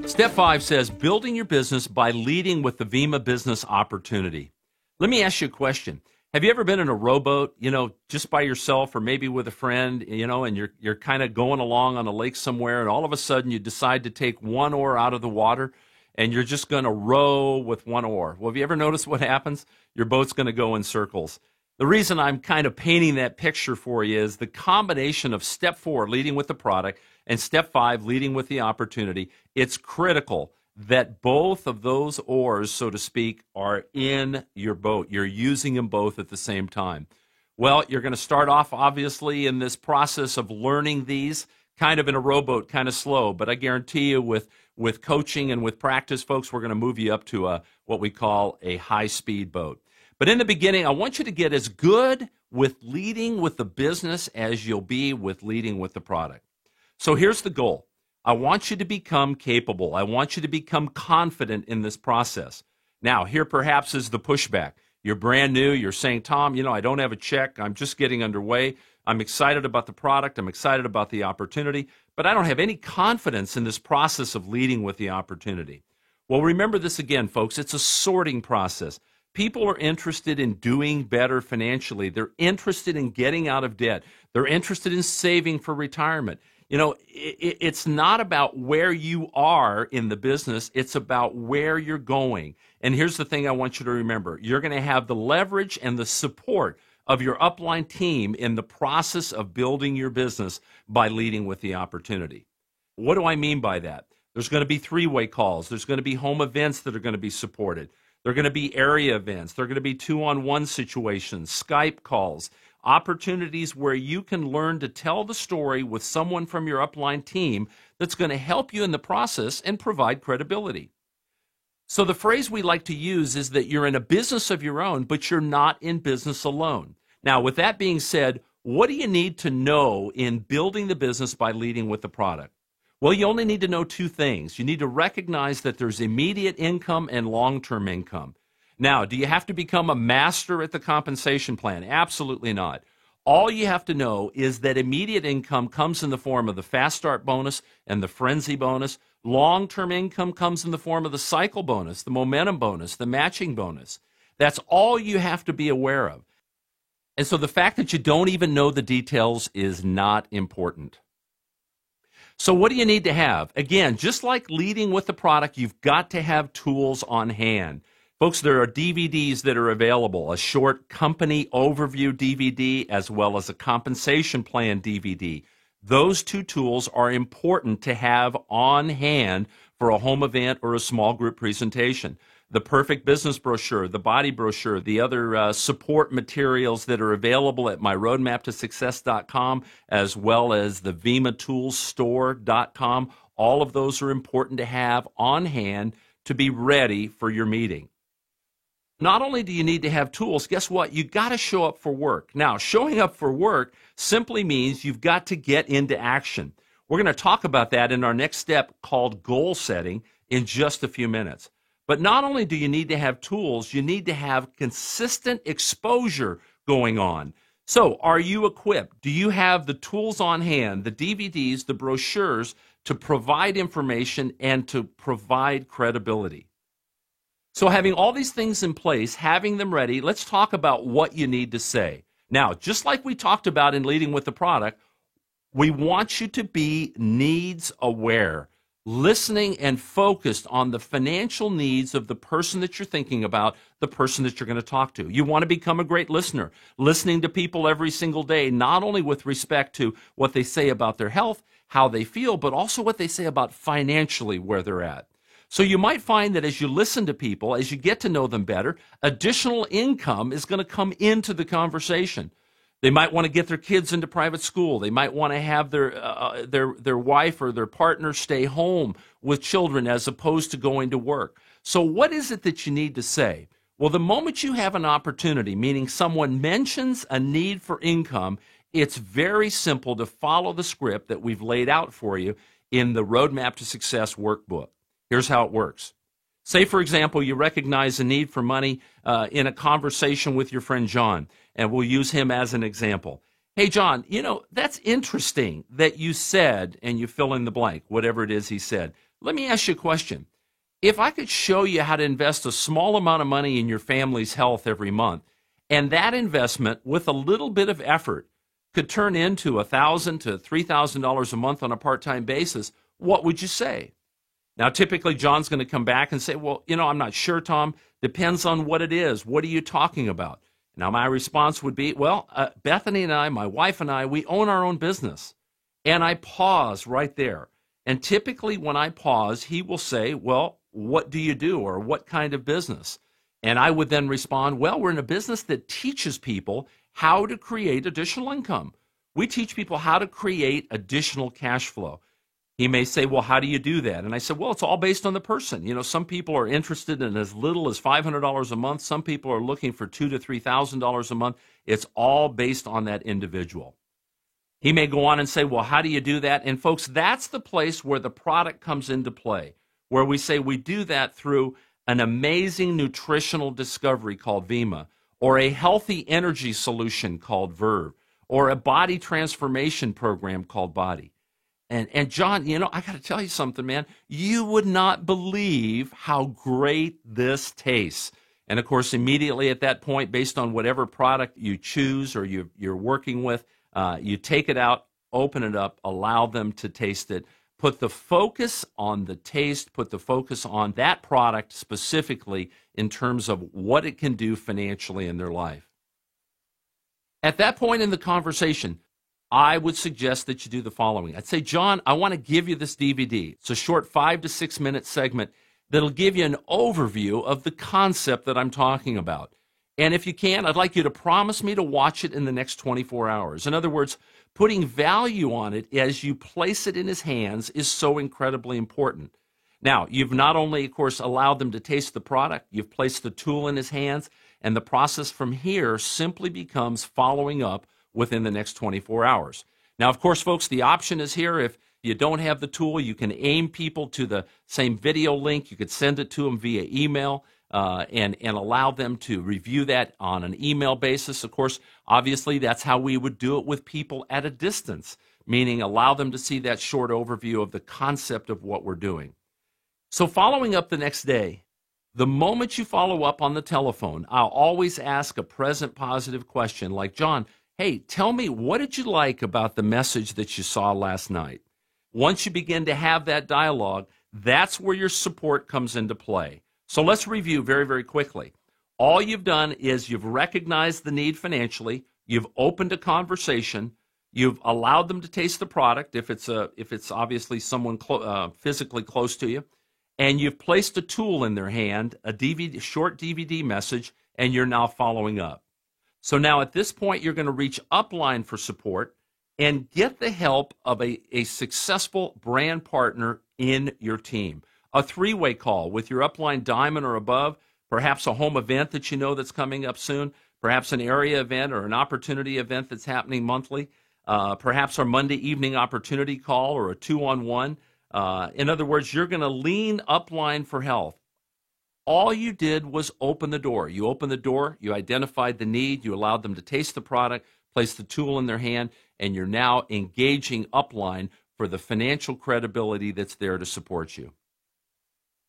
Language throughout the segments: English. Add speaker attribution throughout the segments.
Speaker 1: Step 5 says, building your business by leading with the Vemma Business Opportunity. Let me ask you a question. Have you ever been in a rowboat, just by yourself or maybe with a friend, and you're kind of going along on a lake somewhere, and all of a sudden you decide to take one oar out of the water and you're just going to row with one oar? Well, have you ever noticed what happens? Your boat's going to go in circles. The reason I'm kind of painting that picture for you is the combination of step 4, leading with the product, and step 5, leading with the opportunity. It's critical that both of those oars, so to speak, are in your boat. You're using them both at the same time. Well, you're going to start off, obviously, in this process of learning these kind of in a rowboat, kind of slow. But I guarantee you with coaching and with practice, folks, we're going to move you up to what we call a high-speed boat. But in the beginning, I want you to get as good with leading with the business as you'll be with leading with the product. So here's the goal. I want you to become capable. I want you to become confident in this process. Now, here perhaps is the pushback. You're brand new. You're saying, Tom, I don't have a check. I'm just getting underway. I'm excited about the product. I'm excited about the opportunity, but I don't have any confidence in this process of leading with the opportunity. Well, remember this again, folks. It's a sorting process. People are interested in doing better financially. They're interested in getting out of debt. They're interested in saving for retirement. It's not about where you are in the business. It's about where you're going. And here's the thing I want you to remember. You're going to have the leverage and the support of your upline team in the process of building your business by leading with the opportunity. What do I mean by that? There's going to be three-way calls. There's going to be home events that are going to be supported. There are going to be area events. There are going to be two-on-one situations, Skype calls, opportunities where you can learn to tell the story with someone from your upline team that's going to help you in the process and provide credibility. So the phrase we like to use is that you're in a business of your own, but you're not in business alone. Now, with that being said, what do you need to know in building the business by leading with the product? Well, you only need to know two things. You need to recognize that there's immediate income and long-term income. Now, do you have to become a master at the compensation plan? Absolutely not. All you have to know is that immediate income comes in the form of the Fast Start bonus and the Frenzy bonus. Long-term income comes in the form of the Cycle bonus, the Momentum bonus, the Matching bonus. That's all you have to be aware of. And so the fact that you don't even know the details is not important. So what do you need to have? Again, just like leading with the product, you've got to have tools on hand. Folks, there are DVDs that are available, a short company overview DVD as well as a compensation plan DVD. Those two tools are important to have on hand for a home event or a small group presentation. The Perfect Business Brochure, the Body Brochure, the other support materials that are available at myroadmaptosuccess.com as well as the VemmaToolsStore.com. All of those are important to have on hand to be ready for your meeting. Not only do you need to have tools, guess what? You got to show up for work. Now, showing up for work simply means you've got to get into action. We're going to talk about that in our next step called goal setting in just a few minutes. But not only do you need to have tools, you need to have consistent exposure going on. So, are you equipped? Do you have the tools on hand, the DVDs, the brochures to provide information and to provide credibility? So having all these things in place, having them ready, let's talk about what you need to say. Now, just like we talked about in leading with the product, we want you to be needs aware, listening and focused on the financial needs of the person that you're thinking about, the person that you're going to talk to. You want to become a great listener, listening to people every single day, not only with respect to what they say about their health, how they feel, but also what they say about financially where they're at. So you might find that as you listen to people, as you get to know them better, additional income is going to come into the conversation. They might want to get their kids into private school. They might want to have their wife or their partner stay home with children as opposed to going to work. So what is it that you need to say? Well, the moment you have an opportunity, meaning someone mentions a need for income, it's very simple to follow the script that we've laid out for you in the Roadmap to Success workbook. Here's how it works. Say, for example, you recognize a need for money in a conversation with your friend John, and we'll use him as an example. Hey, John, that's interesting that you said, and you fill in the blank, whatever it is he said. Let me ask you a question. If I could show you how to invest a small amount of money in your family's health every month, and that investment, with a little bit of effort, could turn into $1,000 to $3,000 a month on a part-time basis, what would you say? Now, typically, John's going to come back and say, well, I'm not sure, Tom. Depends on what it is. What are you talking about? Now, my response would be, well, Bethany and I, my wife and I, we own our own business. And I pause right there. And typically when I pause, he will say, well, what do you do, or what kind of business? And I would then respond, well, we're in a business that teaches people how to create additional income. We teach people how to create additional cash flow. He may say, well, how do you do that? And I said, well, it's all based on the person. Some people are interested in as little as $500 a month. Some people are looking for $2,000 to $3,000 a month. It's all based on that individual. He may go on and say, well, how do you do that? And folks, that's the place where the product comes into play, where we say we do that through an amazing nutritional discovery called Vima, or a healthy energy solution called Verve, or a body transformation program called Body. And John, I got to tell you something, man. You would not believe how great this tastes. And of course, immediately at that point, based on whatever product you choose or you're working with, you take it out, open it up, allow them to taste it. Put the focus on the taste, put the focus on that product specifically in terms of what it can do financially in their life. At that point in the conversation, I would suggest that you do the following. I'd say, John, I want to give you this DVD. It's a short 5 to 6 minute segment that'll give you an overview of the concept that I'm talking about. And if you can, I'd like you to promise me to watch it in the next 24 hours. In other words, putting value on it as you place it in his hands is so incredibly important. Now, you've not only, of course, allowed them to taste the product, you've placed the tool in his hands, and the process from here simply becomes following up within the next 24 hours. Now, of course, folks, the option is here. If you don't have the tool, you can aim people to the same video link. You could send it to them via email and allow them to review that on an email basis. Of course, obviously, that's how we would do it with people at a distance, meaning allow them to see that short overview of the concept of what we're doing. So following up the next day, the moment you follow up on the telephone, I'll always ask a present positive question like, John, hey, tell me, what did you like about the message that you saw last night? Once you begin to have that dialogue, that's where your support comes into play. So let's review very, very quickly. All you've done is you've recognized the need financially, you've opened a conversation, you've allowed them to taste the product if it's obviously someone physically close to you, and you've placed a tool in their hand, a short DVD message, and you're now following up. So now at this point, you're going to reach upline for support and get the help of a successful brand partner in your team. A three-way call with your upline diamond or above, perhaps a home event that you know that's coming up soon, perhaps an area event or an opportunity event that's happening monthly, perhaps our Monday evening opportunity call or a 2-on-1. In other words, you're going to lean upline for help. All you did was open the door. You opened the door, you identified the need, you allowed them to taste the product, place the tool in their hand, and you're now engaging upline for the financial credibility that's there to support you.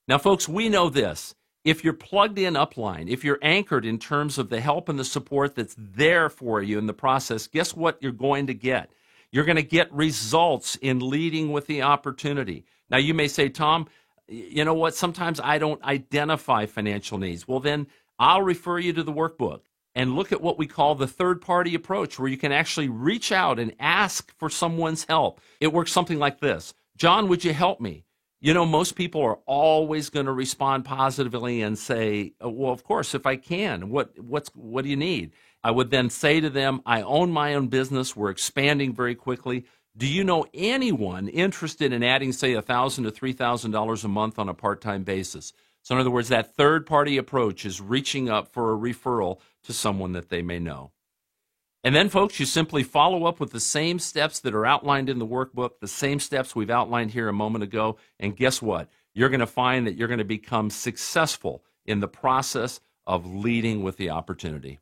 Speaker 1: Now, folks, we know this. If you're plugged in upline, if you're anchored in terms of the help and the support that's there for you in the process, guess what you're going to get? You're going to get results in leading with the opportunity. Now, you may say, Tom, you know what? Sometimes I don't identify financial needs. Well, then I'll refer you to the workbook and look at what we call the third-party approach, where you can actually reach out and ask for someone's help. It works something like this. John, would you help me? You know, most people are always going to respond positively and say, well, of course, if I can. What do you need? I would then say to them, I own my own business. We're expanding very quickly. Do you know anyone interested in adding, say, $1,000 to $3,000 a month on a part-time basis? So in other words, that third-party approach is reaching up for a referral to someone that they may know. And then, folks, you simply follow up with the same steps that are outlined in the workbook, the same steps we've outlined here a moment ago, and guess what? You're going to find that you're going to become successful in the process of leading with the opportunity.